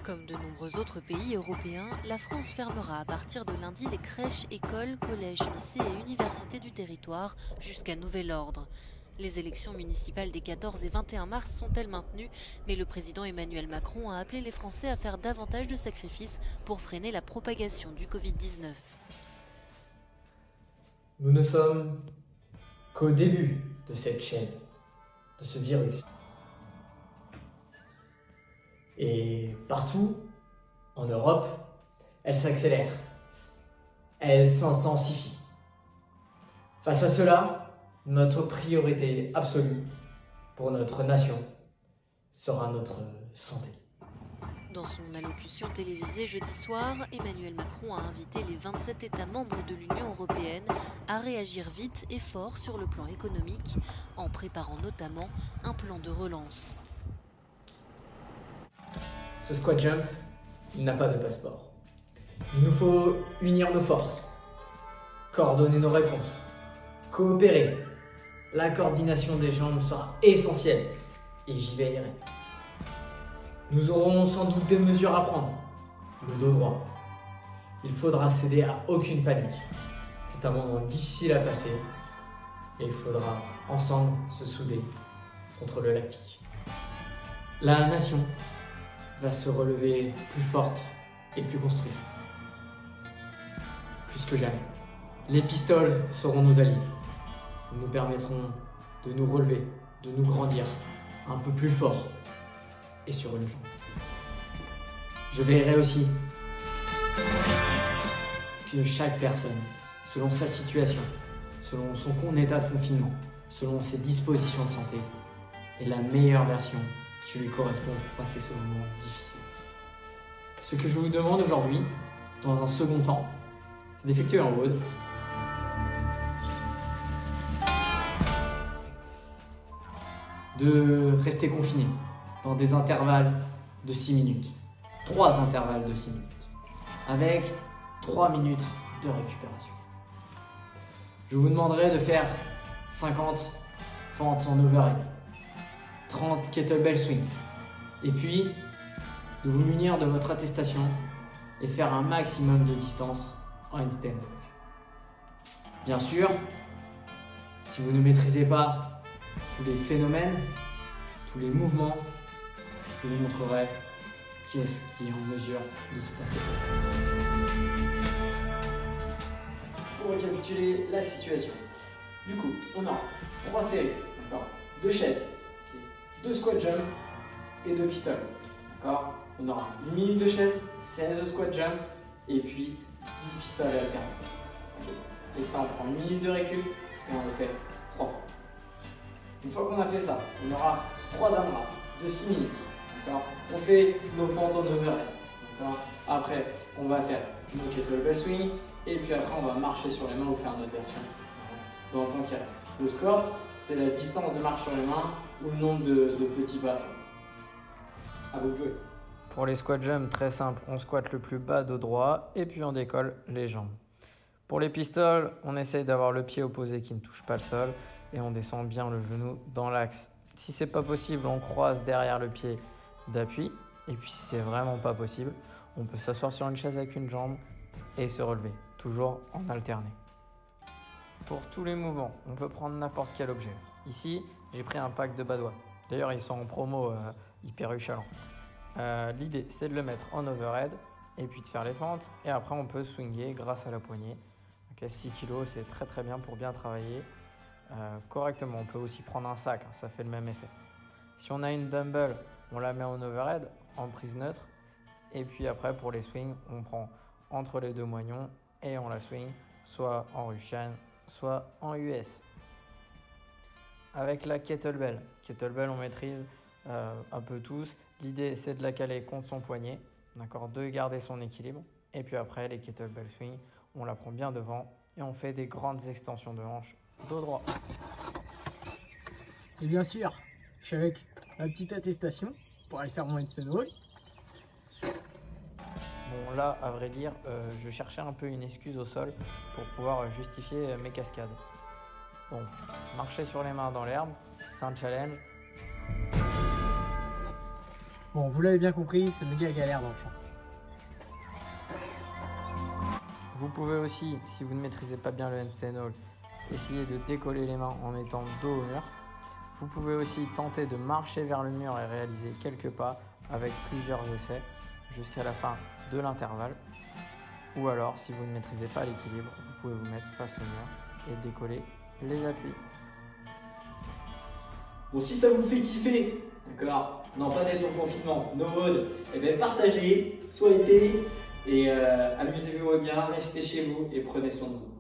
Comme de nombreux autres pays européens, la France fermera à partir de lundi les crèches, écoles, collèges, lycées et universités du territoire jusqu'à nouvel ordre. Les élections municipales des 14 et 21 mars sont-elles maintenues, mais le président Emmanuel Macron a appelé les Français à faire davantage de sacrifices pour freiner la propagation du Covid-19. Nous ne sommes qu'au début de cette chaise, de ce virus. Et partout, en Europe, elle s'accélère, elle s'intensifie. Face à cela, notre priorité absolue pour notre nation sera notre santé. Dans son allocution télévisée jeudi soir, Emmanuel Macron a invité les 27 États membres de l'Union européenne à réagir vite et fort sur le plan économique, en préparant notamment un plan de relance. Ce squat jump, il n'a pas de passeport. Il nous faut unir nos forces, coordonner nos réponses, coopérer. La coordination des jambes sera essentielle et j'y veillerai. Nous aurons sans doute des mesures à prendre. Le dos droit. Il faudra céder à aucune panique. C'est un moment difficile à passer et il faudra ensemble se souder contre le lactique. La nation va se relever plus forte et plus construite. Plus que jamais. Les pistoles seront nos alliés. Ils nous permettront de nous relever, de nous grandir un peu plus fort et sur une jambe. Je veillerai aussi que chaque personne, selon sa situation, selon son état de confinement, selon ses dispositions de santé, ait la meilleure version qui lui correspond pour passer ce moment difficile. Ce que je vous demande aujourd'hui, dans un second temps, c'est d'effectuer un WOD. De rester confiné dans des intervalles de 6 minutes. 3 intervalles de 6 minutes. Avec 3 minutes de récupération. Je vous demanderai de faire 50 fentes en overhead, 30 kettlebell swing, et puis de vous munir de votre attestation et faire un maximum de distance en handstand. Bien sûr, si vous ne maîtrisez pas tous les phénomènes, tous les mouvements, je vous montrerai qu'est-ce qui est en mesure de se passer. Pour récapituler la situation, du coup, on a 3 séries, d'accord, 2 chaises, 2 squat jump et 2 pistoles, d'accord. On aura 1 minute de chaise, 16 squat jump et puis 10 pistolets alternés. Okay. Et ça, on prend 1 minute de récup et on le fait 3 fois. Une fois qu'on a fait ça, on aura 3 AMRAP de 6 minutes. On fait nos fentes en overhead. Après, on va faire nos kettlebell swing et puis après, on va marcher sur les mains ou faire notre version dans le temps qui reste. Le score, c'est la distance de marche sur les mains ou le nombre de petits pas. À vous de jouer. Pour les squat jumps, très simple, on squatte le plus bas dos droit et puis on décolle les jambes. Pour les pistoles, on essaye d'avoir le pied opposé qui ne touche pas le sol et on descend bien le genou dans l'axe. Si c'est pas possible, on croise derrière le pied d'appui. Et puis si c'est vraiment pas possible, on peut s'asseoir sur une chaise avec une jambe et se relever, toujours en alterné. Pour tous les mouvements, on peut prendre n'importe quel objet. Ici, j'ai pris un pack de badois. D'ailleurs, ils sont en promo hyper uchalant. L'idée, c'est de le mettre en overhead et puis de faire les fentes. Et après, on peut swinger grâce à la poignée. Donc à 6 kg, c'est très très bien pour bien travailler correctement. On peut aussi prendre un sac, ça fait le même effet. Si on a une dumbbell, on la met en overhead, en prise neutre. Et puis après, pour les swings, on prend entre les deux moignons et on la swing soit en Russian, soit en US. Avec la kettlebell. Kettlebell, on maîtrise un peu tous. L'idée, c'est de la caler contre son poignet, d'accord, de garder son équilibre. Et puis après, les kettlebell swing, on la prend bien devant et on fait des grandes extensions de hanches dos droit. Et bien sûr, je suis avec ma petite attestation pour aller faire mon handstand walk. Bon, là, à vrai dire, je cherchais un peu une excuse au sol pour pouvoir justifier mes cascades. Bon, marcher sur les mains dans l'herbe, c'est un challenge. Bon, vous l'avez bien compris, c'est méga galère dans le champ. Vous pouvez aussi, si vous ne maîtrisez pas bien le handstand hold, essayer de décoller les mains en étant dos au mur. Vous pouvez aussi tenter de marcher vers le mur et réaliser quelques pas avec plusieurs essais jusqu'à la fin de l'intervalle. Ou alors, si vous ne maîtrisez pas l'équilibre, vous pouvez vous mettre face au mur et décoller les appuis. Bon, si ça vous fait kiffer, d'accord, non pas d'être en confinement, no mode, eh bien partagez, soyez et amusez-vous bien, restez chez vous et prenez soin de vous.